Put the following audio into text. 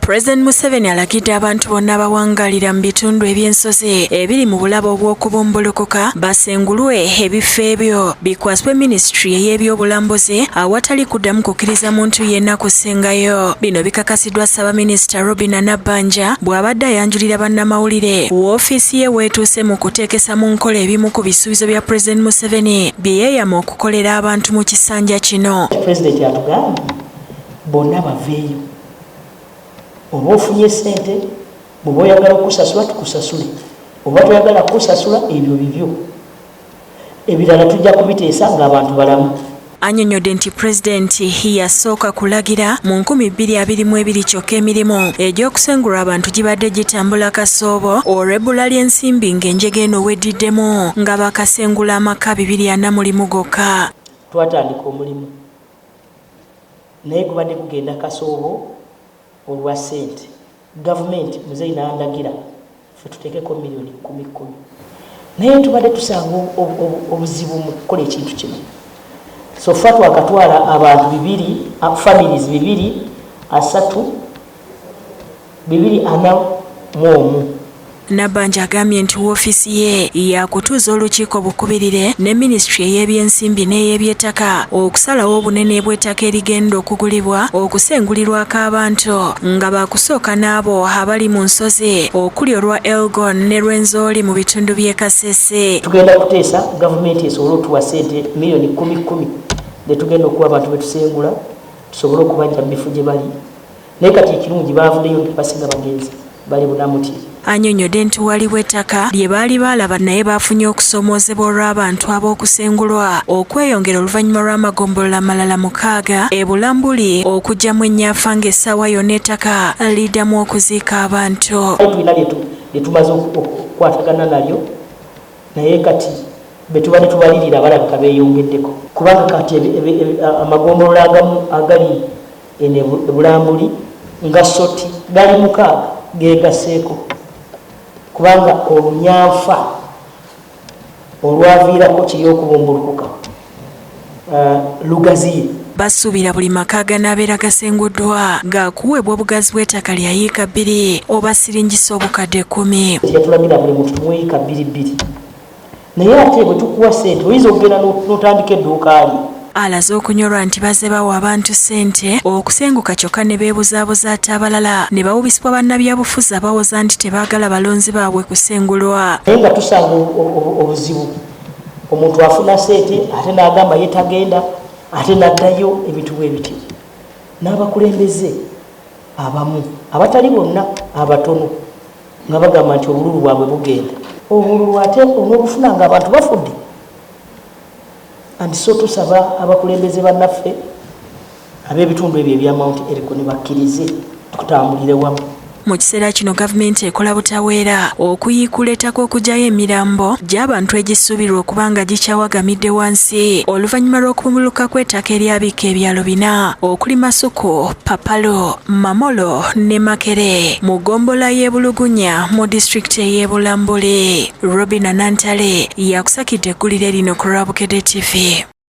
President Museveni alagidde abantu bonna abawangalira mu bitundu eby'ensozi ebiri mu bulabo bw'okubumbulukuka basengulwe ebifo ebyo bikwasibwe Ministry y'ebyobulambuzi awatali kuddamu kukkiriza muntu yenna kusengayo. Bino bikakasiddwa Ssaabaminisita Robin Nabbanja bw'abadde ayanjulira bannamawulire woofiisi ye weetuuse mu kuteekesa mu nkola ebimu ku bisuubizo bya President Museveni bye yeeyama okukolera abantu mu kisanja kino. President atugambye bonna baveeyo. Oba ofunye ssente bw'oba oyagala okusasula tukusasule, oba toyagala kusasula ebyo bibyo, ebirala tujja kubiteesa ng'abantu balamu. Annyonnyodde nti Pulezidenti yasooka kulagira mu 2022 kyokka emirimu egy'okusengulwa abantu gibadde gitambula kasoobo olw'ebbula ly'ensimbi ng'enjega eno weddiddemu nga bakasengula amaka 240 gokka. Twatandika omulimu naye gubadde gugenda kasoobo olwa ssente. Gavumenti muzeeyi n'andagira ffe tuteekeko miliyoni 10 naye tubadde tusanga obuzibu mu kukola ekintu kimu. So ffe twakatwala abantu 2 families 241. Nabbanja agambye nti woofiisi ye yakutuuza olukiiko bukubirire ne Ministry ey'ebyensimbi n'ey'eby'ettaka okusalawo obunene bw'ettaka erigenda okugulibwa okusengulirwako abantu nga bakusooka n'abo abali mu nsozi okuli olwa Elgon ne Rwenzori mu bitundu by'e Kasese. Tugenda kuteesa gavumenti esobole otuwa ssente miliyoni 10 ne tugenda okuwa abantu betusengula tusobole okubajja mu bifo gye bali. Naye kati ekirungi baavuddeyo basinga bagenzi bali bunamuti. Annyonnyodde nti waliwo ettaka lye baali baalaba naye baafunye okusoomoozebwa olw'abantu ab'okusengulwa okweyongera oluvannyuma lw'amagombolola amalala 6 e Bulambuli okuggyamu ennyafa ng'essaawa yonna ettaka liddamu okuziika abantu. Tulina lye tumaze okukwatagana nalyo naye kati be tubadde tubalirira balabika beeyongeddeko kubanga kati amagombolola agamu agali ene Bulambuli nga Soti gali 6 geegaseeko kubanga olunyanfa olwaviirako kiri okubumbulukuka lugaziye. Basuubira buli maka ganaabeera gasenguddwa ng'akuweebwa obugazi bw'ettaka lya yiika 2 oba siringisa obukadde 10. Yatulagira buli muntu tumuwe yiika 2 naye ate bwe tukuwa ssente oyinza okugenda n'otandika edduuka ali. Alaze okunyolwa nti bazze bawa abantu ssente okusenguka kyokka ne beebuzaabuza ate abalala ne bawubisibwa bannabyabufuzi abawoza nti tebaagala balonzi baabwe kusengulwa. Naye nga tusanga obuzibu omuntu afuna ssente ate n'agamba ye tagenda ate n'addayo ebintu bwe bityo. N'abakulembeze abamu abatali bonna abatono nga bagamba nti obululu bwabwe bugenda. Obululu ate on'obufuna ng'abantu bafudde. So tusaba abakulembeze bannaffe ab'ebitundu ebyo ebya Mount Elgon ne bakkirize tutambulire wamu. Mu kiseera kino gavumenti ekola butaweera okuyiikula ettaka okugyayo emirambo gy'abantu egisuubirwa okuba nga gikyawagamidde wansi oluvannyuma lw'okubumbuluka kw'ettaka eryabika ebyalo 4 okuli Masuku, Papalo, Mamolo ne Makere mu ggombolola y'e Bulugunya mu disitulikiti ey'e Bulambuli. Robin Nantale yakusakidde eggulire lino ku Lwabukedde TV.